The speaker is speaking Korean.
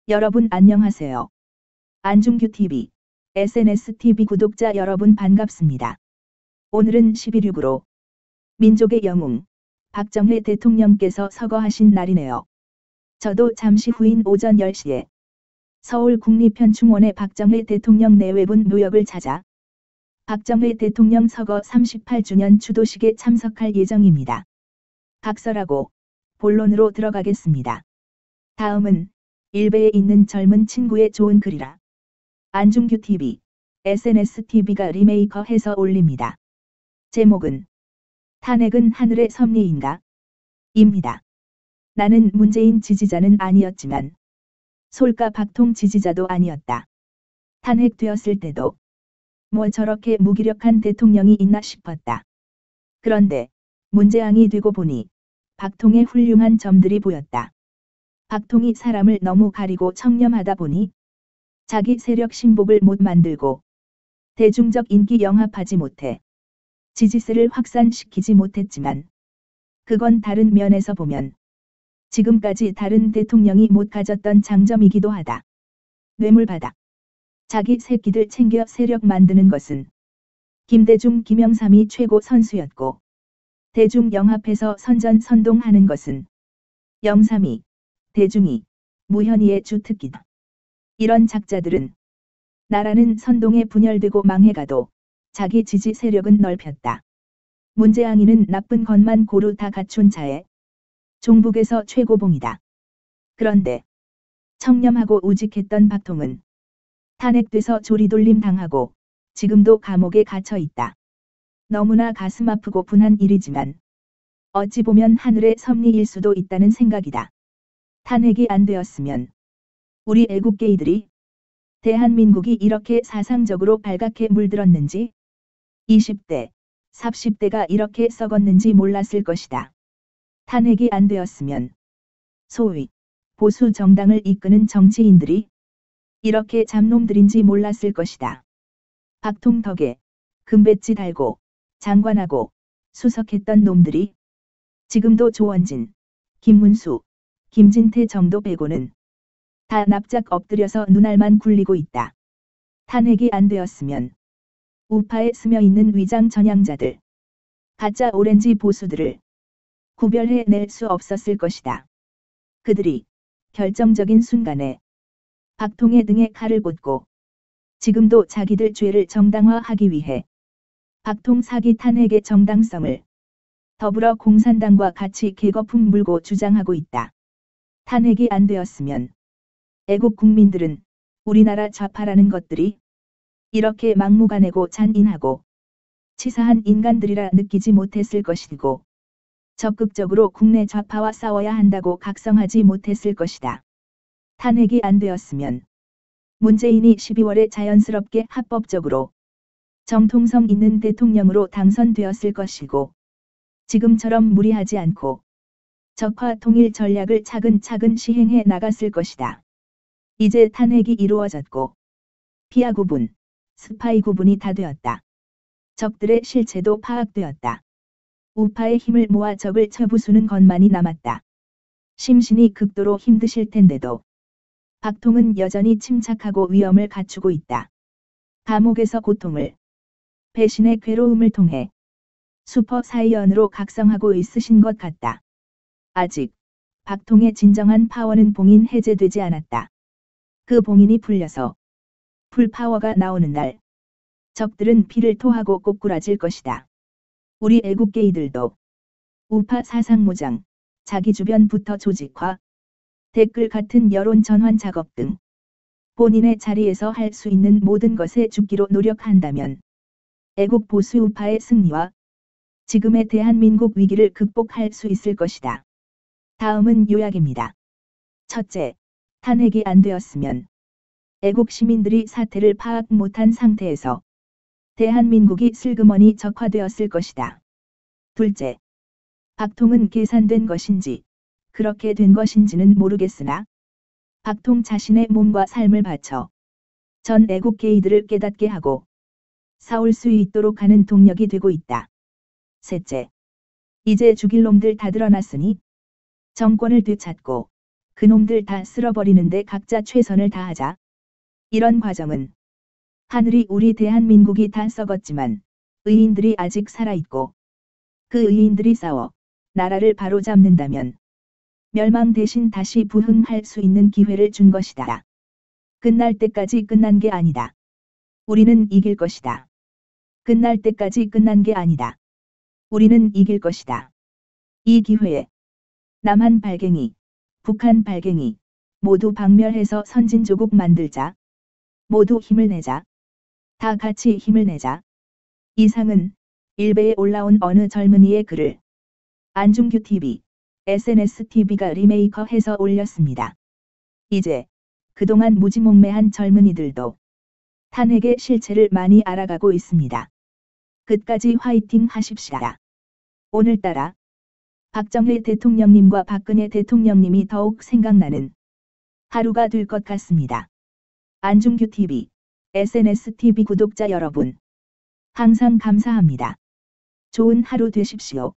여러분 안녕하세요. 안중규TV, SNSTV 구독자 여러분 반갑습니다. 오늘은 11.6으로 민족의 영웅, 박정희 대통령께서 서거하신 날이네요. 저도 잠시 후인 오전 10시에 서울 국립현충원의 박정희 대통령 내외분 묘역을 찾아 박정희 대통령 서거 38주년 추도식에 참석할 예정입니다. 각설하고 본론으로 들어가겠습니다. 다음은 일베에 있는 젊은 친구의 좋은 글이라 안중규TV, SNSTV가 리메이커해서 올립니다. 제목은 탄핵은 하늘의 섭리인가? 입니다. 나는 문재인 지지자는 아니었지만 솔까 박통 지지자도 아니었다. 탄핵되었을 때도 뭐 저렇게 무기력한 대통령이 있나 싶었다. 그런데 문재앙이 되고 보니 박통의 훌륭한 점들이 보였다. 박통이 사람을 너무 가리고 청렴하다 보니 자기 세력 신복을 못 만들고 대중적 인기 영합하지 못해 지지세를 확산시키지 못했지만 그건 다른 면에서 보면 지금까지 다른 대통령이 못 가졌던 장점이기도 하다. 뇌물받아 자기 새끼들 챙겨 세력 만드는 것은 김대중 김영삼이 최고 선수였고 대중 영합해서 선전선동하는 것은 영삼이 대중이 무현이의 주특기다. 이런 작자들은 나라는 선동에 분열되고 망해가도 자기 지지 세력은 넓혔다. 문재앙이는 나쁜 것만 고루 다 갖춘 자에 종북에서 최고봉이다. 그런데 청렴하고 우직했던 박통은 탄핵돼서 조리돌림 당하고 지금도 감옥에 갇혀 있다. 너무나 가슴 아프고 분한 일이지만 어찌 보면 하늘의 섭리일 수도 있다는 생각이다. 탄핵이 안 되었으면 우리 애국게이들이 대한민국이 이렇게 사상적으로 발갛게 물들었는지 20대, 30대가 이렇게 썩었는지 몰랐을 것이다. 탄핵이 안 되었으면 소위 보수 정당을 이끄는 정치인들이 이렇게 잡놈들인지 몰랐을 것이다. 박통 덕에 금배지 달고 장관하고 수석했던 놈들이 지금도 조원진, 김문수, 김진태 정도 빼고는 다 납작 엎드려서 눈알만 굴리고 있다. 탄핵이 안 되었으면 우파에 스며있는 위장 전향자들, 가짜 오렌지 보수들을 구별해 낼 수 없었을 것이다. 그들이 결정적인 순간에 박통의 등에 칼을 꽂고 지금도 자기들 죄를 정당화하기 위해 박통 사기 탄핵의 정당성을 더불어 공산당과 같이 개거품 물고 주장하고 있다. 탄핵이 안 되었으면 애국 국민들은 우리나라 좌파라는 것들이 이렇게 막무가내고 잔인하고 치사한 인간들이라 느끼지 못했을 것이고 적극적으로 국내 좌파와 싸워야 한다고 각성하지 못했을 것이다. 탄핵이 안 되었으면 문재인이 12월에 자연스럽게 합법적으로 정통성 있는 대통령으로 당선되었을 것이고 지금처럼 무리하지 않고 적화 통일 전략을 차근차근 시행해 나갔을 것이다. 이제 탄핵이 이루어졌고 피아 구분, 스파이 구분이 다 되었다. 적들의 실체도 파악되었다. 우파의 힘을 모아 적을 쳐부수는 것만이 남았다. 심신이 극도로 힘드실 텐데도 박통은 여전히 침착하고 위엄을 갖추고 있다. 감옥에서 고통을, 배신의 괴로움을 통해 슈퍼 사이언으로 각성하고 있으신 것 같다. 아직 박통의 진정한 파워는 봉인 해제되지 않았다. 그 봉인이 풀려서 풀파워가 나오는 날 적들은 피를 토하고 꼬꾸라질 것이다. 우리 애국게이들도 우파 사상무장, 자기 주변부터 조직화, 댓글 같은 여론 전환 작업 등 본인의 자리에서 할 수 있는 모든 것에 죽기로 노력한다면 애국 보수 우파의 승리와 지금의 대한민국 위기를 극복할 수 있을 것이다. 다음은 요약입니다. 첫째, 탄핵이 안 되었으면 애국 시민들이 사태를 파악 못한 상태에서 대한민국이 슬그머니 적화되었을 것이다. 둘째, 박통은 계산된 것인지 그렇게 된 것인지는 모르겠으나 박통 자신의 몸과 삶을 바쳐 전 애국게이들을 깨닫게 하고 싸울 수 있도록 하는 동력이 되고 있다. 셋째, 이제 죽일 놈들 다 드러났으니 정권을 되찾고 그놈들 다 쓸어버리는데 각자 최선을 다하자. 이런 과정은 하늘이 우리 대한민국이 다 썩었지만 의인들이 아직 살아있고 그 의인들이 싸워 나라를 바로잡는다면 멸망 대신 다시 부흥할 수 있는 기회를 준 것이다. 끝날 때까지 끝난 게 아니다. 우리는 이길 것이다. 끝날 때까지 끝난 게 아니다. 우리는 이길 것이다. 이 기회에 남한 발갱이, 북한 발갱이 모두 박멸해서 선진조국 만들자. 모두 힘을 내자. 다 같이 힘을 내자. 이상은 일베에 올라온 어느 젊은이의 글을 안중규 TV, SNS TV가 리메이커해서 올렸습니다. 이제 그동안 무지몽매한 젊은이들도 탄핵의 실체를 많이 알아가고 있습니다. 끝까지 화이팅 하십시다. 오늘따라 박정희 대통령님과 박근혜 대통령님이 더욱 생각나는 하루가 될 것 같습니다. 안중규 TV, SNS TV 구독자 여러분, 항상 감사합니다. 좋은 하루 되십시오.